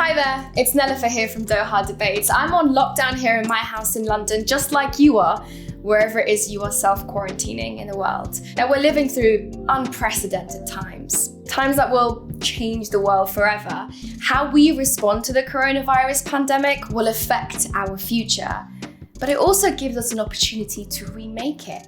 Hi there, it's Nelufar here from Doha Debates. I'm on lockdown here in my house in London, just like you are, wherever it is you are self-quarantining in the world. Now, we're living through unprecedented times that will change the world forever. How we respond to the coronavirus pandemic will affect our future, but it also gives us an opportunity to remake it.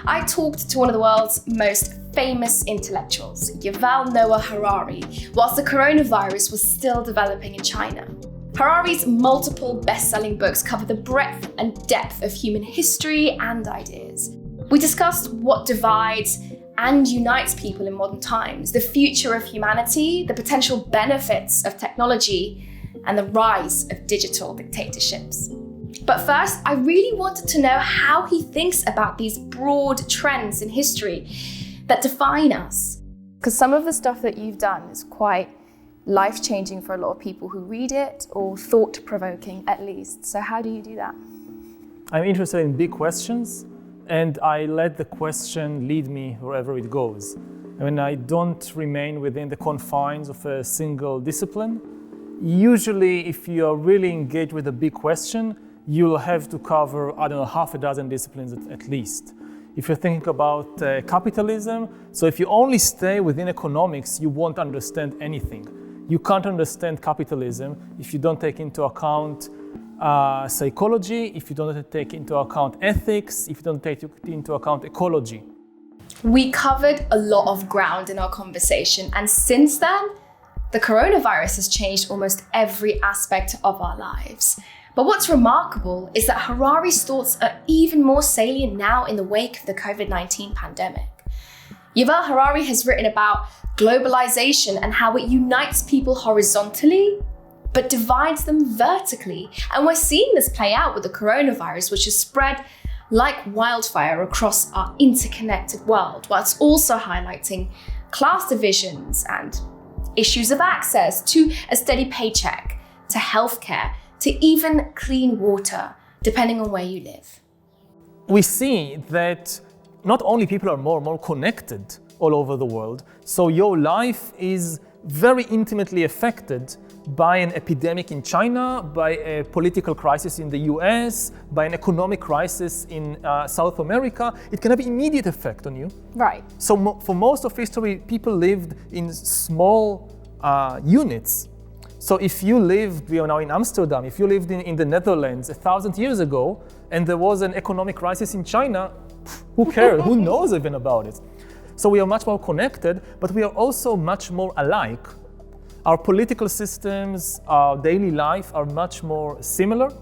I talked to one of the world's most famous intellectuals, Yuval Noah Harari, whilst the coronavirus was still developing in China. Harari's multiple best-selling books cover the breadth and depth of human history and ideas. We discussed what divides and unites people in modern times, the future of humanity, the potential benefits of technology, and the rise of digital dictatorships. But first, I really wanted to know how he thinks about these broad trends in history that define us. Because some of the stuff that you've done is quite life-changing for a lot of people who read it, or thought-provoking at least. So how do you do that? I'm interested in big questions, and I let the question lead me wherever it goes. I mean, I don't remain within the confines of a single discipline. Usually, if you are really engaged with a big question, you'll have to cover, half a dozen disciplines at least. If you're thinking about capitalism, so if you only stay within economics, you won't understand anything. You can't understand capitalism if you don't take into account psychology, if you don't take into account ethics, if you don't take into account ecology. We covered a lot of ground in our conversation, and since then, the coronavirus has changed almost every aspect of our lives. But what's remarkable is that Harari's thoughts are even more salient now in the wake of the COVID-19 pandemic. Yuval Harari has written about globalization and how it unites people horizontally, but divides them vertically. And we're seeing this play out with the coronavirus, which has spread like wildfire across our interconnected world, whilst also highlighting class divisions and issues of access to a steady paycheck, to healthcare, to even clean water, depending on where you live. We see that not only people are more connected all over the world, so your life is very intimately affected by an epidemic in China, by a political crisis in the US, by an economic crisis in South America. It can have immediate effect on you. Right. So for most of history, people lived in small units. So if you lived, we are now in Amsterdam, if you lived in the Netherlands 1,000 years ago and there was an economic crisis in China, who cares? Who knows even about it? So we are much more connected, but we are also much more alike. Our political systems, our daily life are much more similar.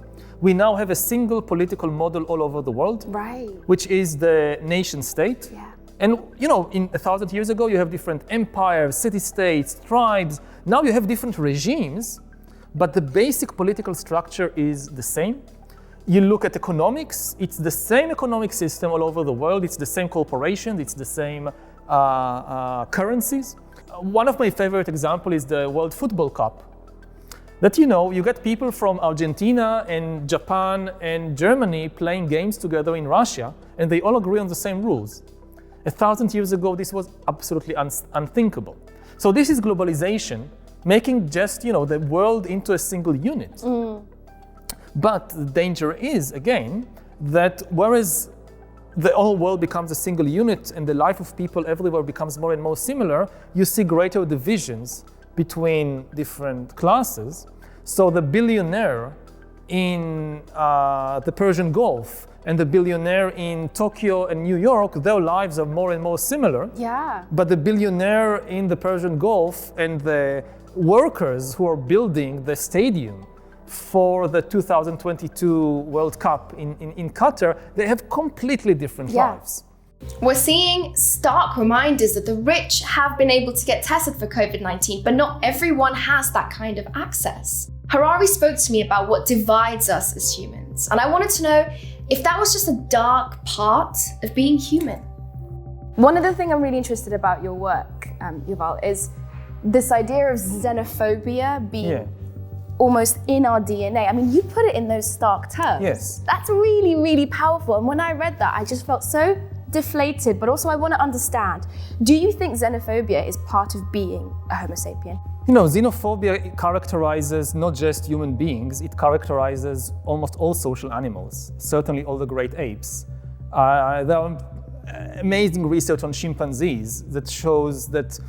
We now have a single political model all over the world, right, which is the nation state. Yeah. And in 1,000 years ago, you have different empires, city-states, tribes. Now you have different regimes, but the basic political structure is the same. You look at economics, it's the same economic system all over the world. It's the same corporations, it's the same currencies. One of my favorite examples is the World Football Cup. That you get people from Argentina and Japan and Germany playing games together in Russia, and they all agree on the same rules. 1,000 years ago, this was absolutely unthinkable. So this is globalization, making just, the world into a single unit. Mm. But the danger is, again, that whereas the whole world becomes a single unit and the life of people everywhere becomes more and more similar, you see greater divisions between different classes. So the billionaire in the Persian Gulf and the billionaire in Tokyo and New York, their lives are more and more similar. Yeah. But the billionaire in the Persian Gulf and the workers who are building the stadium for the 2022 World Cup in Qatar, they have completely different lives. We're seeing stark reminders that the rich have been able to get tested for COVID-19, but not everyone has that kind of access. Harari spoke to me about what divides us as humans, and I wanted to know if that was just a dark part of being human. One of the things I'm really interested about your work, Yuval, is this idea of xenophobia being almost in our DNA. I mean, you put it in those stark terms. Yes. That's really, really powerful. And when I read that, I just felt so deflated, but also I want to understand, do you think xenophobia is part of being a Homo sapien? You know, xenophobia characterizes not just human beings, it characterizes almost all social animals, certainly all the great apes. There are amazing research on chimpanzees that shows that,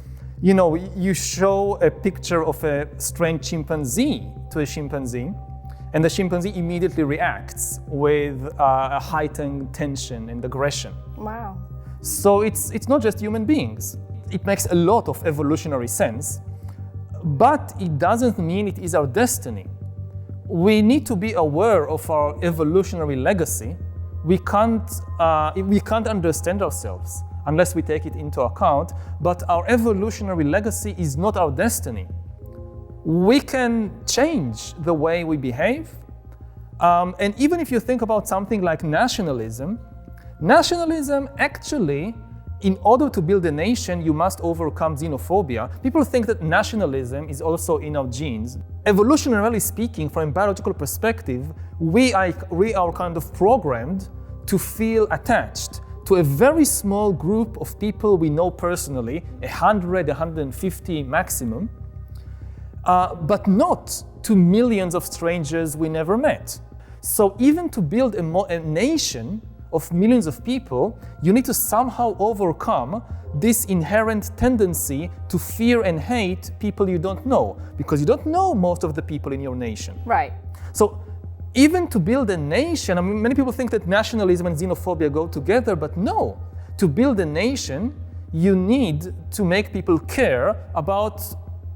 you know, you show a picture of a strange chimpanzee to a chimpanzee, and the chimpanzee immediately reacts with a heightened tension and aggression. Wow. So it's not just human beings. It makes a lot of evolutionary sense, but it doesn't mean it is our destiny. We need to be aware of our evolutionary legacy. We can't understand ourselves unless we take it into account, but our evolutionary legacy is not our destiny. We can change the way we behave. And even if you think about something like nationalism actually, in order to build a nation, you must overcome xenophobia. People think that nationalism is also in our genes. Evolutionarily speaking, from a biological perspective, we are kind of programmed to feel attached to a very small group of people we know personally, 100, 150 maximum, but not to millions of strangers we never met. So even to build a nation of millions of people, you need to somehow overcome this inherent tendency to fear and hate people you don't know, because you don't know most of the people in your nation. Right. So even to build a nation, I mean, many people think that nationalism and xenophobia go together, but no. To build a nation, you need to make people care about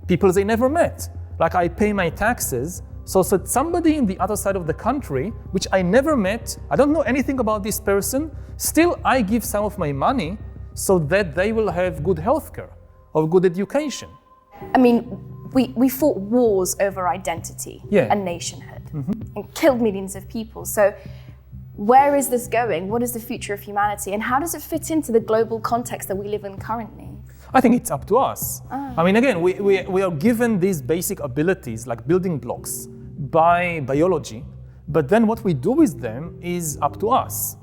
people they never met. Like, I pay my taxes, so that somebody in the other side of the country, which I never met, I don't know anything about this person, still I give some of my money so that they will have good healthcare or good education. I mean, we fought wars over identity and nationhood and killed millions of people. So where is this going? What is the future of humanity? And how does it fit into the global context that we live in currently? I think it's up to us. I mean, again, we are given these basic abilities like building blocks by biology, but then what we do with them is up to us.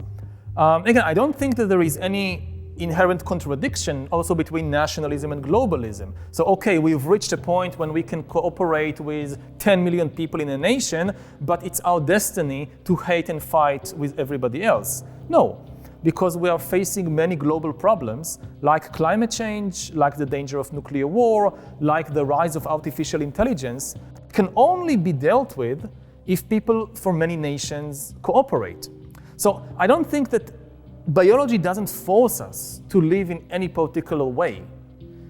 Again, I don't think that there is any inherent contradiction also between nationalism and globalism. So, okay, we've reached a point when we can cooperate with 10 million people in a nation, but it's our destiny to hate and fight with everybody else. No, because we are facing many global problems like climate change, like the danger of nuclear war, like the rise of artificial intelligence, can only be dealt with if people from many nations cooperate. So I don't think that biology doesn't force us to live in any particular way.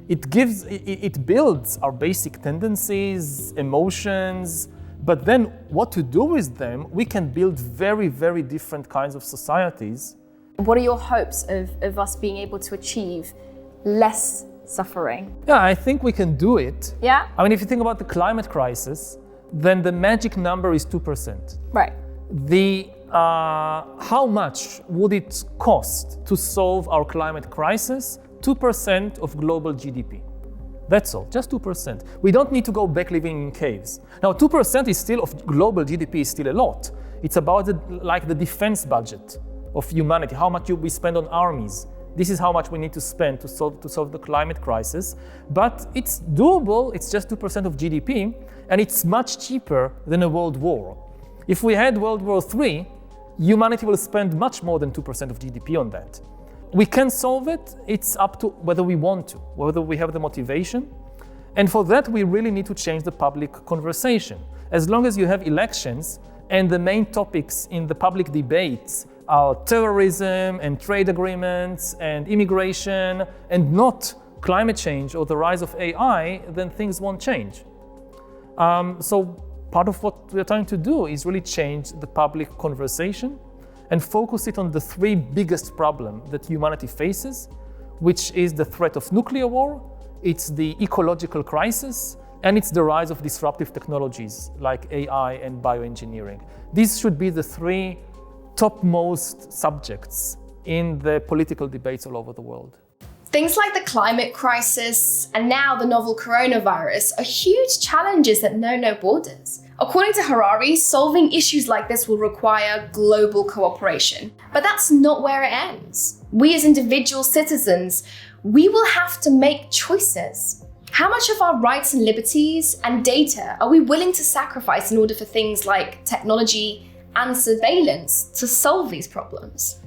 It builds our basic tendencies, emotions, but then what to do with them, we can build very, very different kinds of societies. What are your hopes of us being able to achieve less suffering? Yeah, I think we can do it. Yeah? I mean, if you think about the climate crisis, then the magic number is 2%. Right. How much would it cost to solve our climate crisis? 2% of global GDP. That's all, just 2%. We don't need to go back living in caves. Now, 2% is still of global GDP is still a lot. It's about the defense budget of humanity, how much we spend on armies. This is how much we need to spend to solve the climate crisis. But it's doable, it's just 2% of GDP, and it's much cheaper than a world war. If we had World War III, humanity will spend much more than 2% of GDP on that. We can solve it, it's up to whether we want to, whether we have the motivation. And for that, we really need to change the public conversation. As long as you have elections and the main topics in the public debates are terrorism and trade agreements and immigration and not climate change or the rise of AI, then things won't change. So part of what we're trying to do is really change the public conversation and focus it on the three biggest problems that humanity faces, which is the threat of nuclear war, it's the ecological crisis, and it's the rise of disruptive technologies like AI and bioengineering. These should be the three topmost subjects in the political debates all over the world. Things like the climate crisis and now the novel coronavirus are huge challenges that know no borders. According to Harari, solving issues like this will require global cooperation. But that's not where it ends. We as individual citizens, we will have to make choices. How much of our rights and liberties and data are we willing to sacrifice in order for things like technology and surveillance to solve these problems?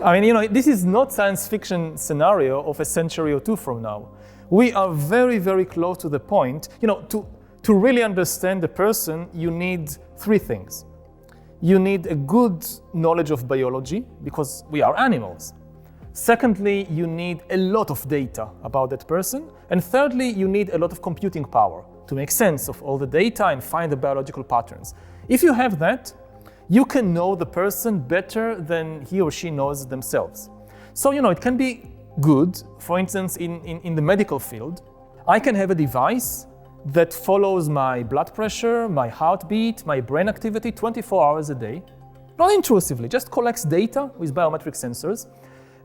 I mean, this is not science fiction scenario of a century or two from now. We are very, very close to the point. To really understand the person, you need three things. You need a good knowledge of biology, because we are animals. Secondly, you need a lot of data about that person. And thirdly, you need a lot of computing power to make sense of all the data and find the biological patterns. If you have that, you can know the person better than he or she knows themselves. So, it can be good. For instance, in the medical field, I can have a device that follows my blood pressure, my heartbeat, my brain activity 24 hours a day, not intrusively, just collects data with biometric sensors,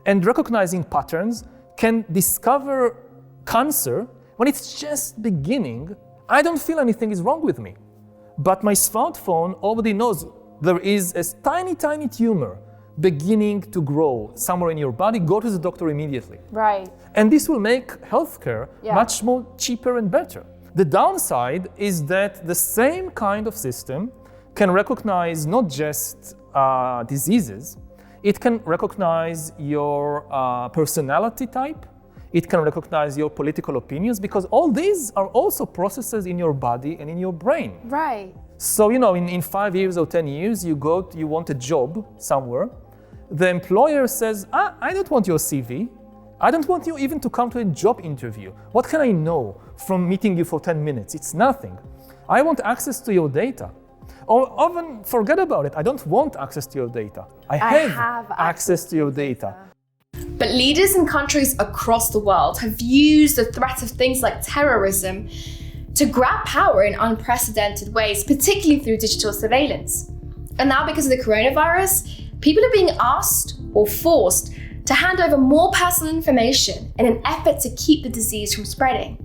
and recognizing patterns can discover cancer when it's just beginning. I don't feel anything is wrong with me, but my smartphone already knows there is a tiny, tiny tumor beginning to grow somewhere in your body. Go to the doctor immediately. Right. And this will make healthcare much more cheaper and better. The downside is that the same kind of system can recognize not just diseases, it can recognize your personality type, it can recognize your political opinions, because all these are also processes in your body and in your brain. Right. So, in 5 years or 10 years, you want a job somewhere, the employer says, I don't want your CV. I don't want you even to come to a job interview. What can I know from meeting you for 10 minutes? It's nothing. I want access to your data. Or even forget about it. I don't want access to your data. I have access to your data. But leaders in countries across the world have used the threat of things like terrorism to grab power in unprecedented ways, particularly through digital surveillance. And now, because of the coronavirus, people are being asked or forced to hand over more personal information in an effort to keep the disease from spreading.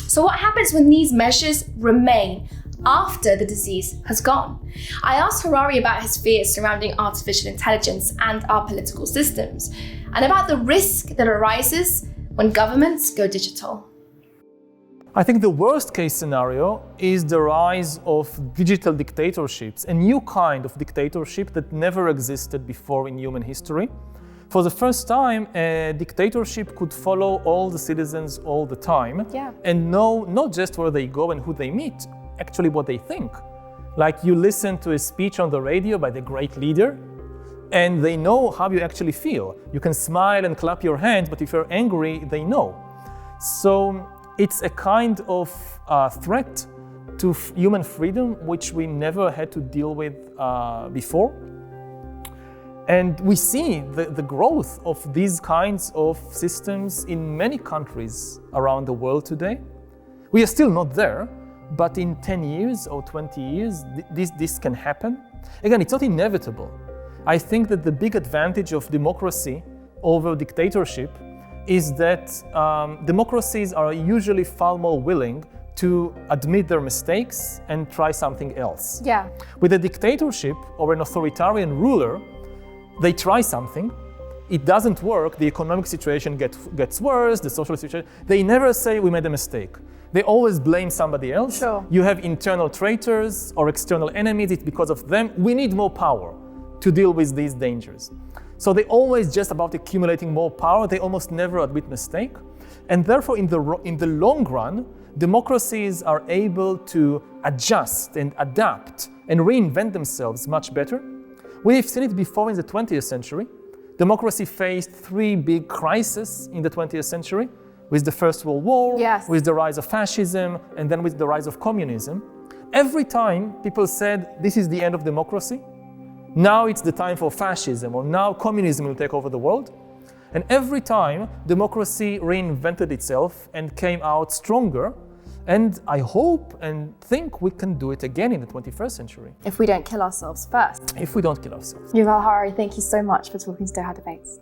So what happens when these measures remain after the disease has gone? I asked Harari about his fears surrounding artificial intelligence and our political systems, and about the risk that arises when governments go digital. I think the worst case scenario is the rise of digital dictatorships, a new kind of dictatorship that never existed before in human history. For the first time, a dictatorship could follow all the citizens all the time and know not just where they go and who they meet, actually what they think. Like, you listen to a speech on the radio by the great leader, and they know how you actually feel. You can smile and clap your hands, but if you're angry, they know. So it's a kind of threat to human freedom, which we never had to deal with before. And we see the growth of these kinds of systems in many countries around the world today. We are still not there, but in 10 years or 20 years, this can happen. Again, it's not inevitable. I think that the big advantage of democracy over dictatorship is that democracies are usually far more willing to admit their mistakes and try something else. With a dictatorship or an authoritarian ruler, they try something, it doesn't work, the economic situation gets worse, the social situation. They never say we made a mistake. They always blame somebody else. You have internal traitors or external enemies, it's because of them. We need more power to deal with these dangers. So they always just about accumulating more power, they almost never admit mistake. And therefore, in the long run, democracies are able to adjust and adapt and reinvent themselves much better. We've seen it before in the 20th century. Democracy faced three big crises in the 20th century, with the First World War, with the rise of fascism, and then with the rise of communism. Every time people said, this is the end of democracy, now it's the time for fascism, or now communism will take over the world. And every time, democracy reinvented itself and came out stronger. And I hope and think we can do it again in the 21st century. If we don't kill ourselves first. If we don't kill ourselves. Yuval Harari, thank you so much for talking to Doha Debates.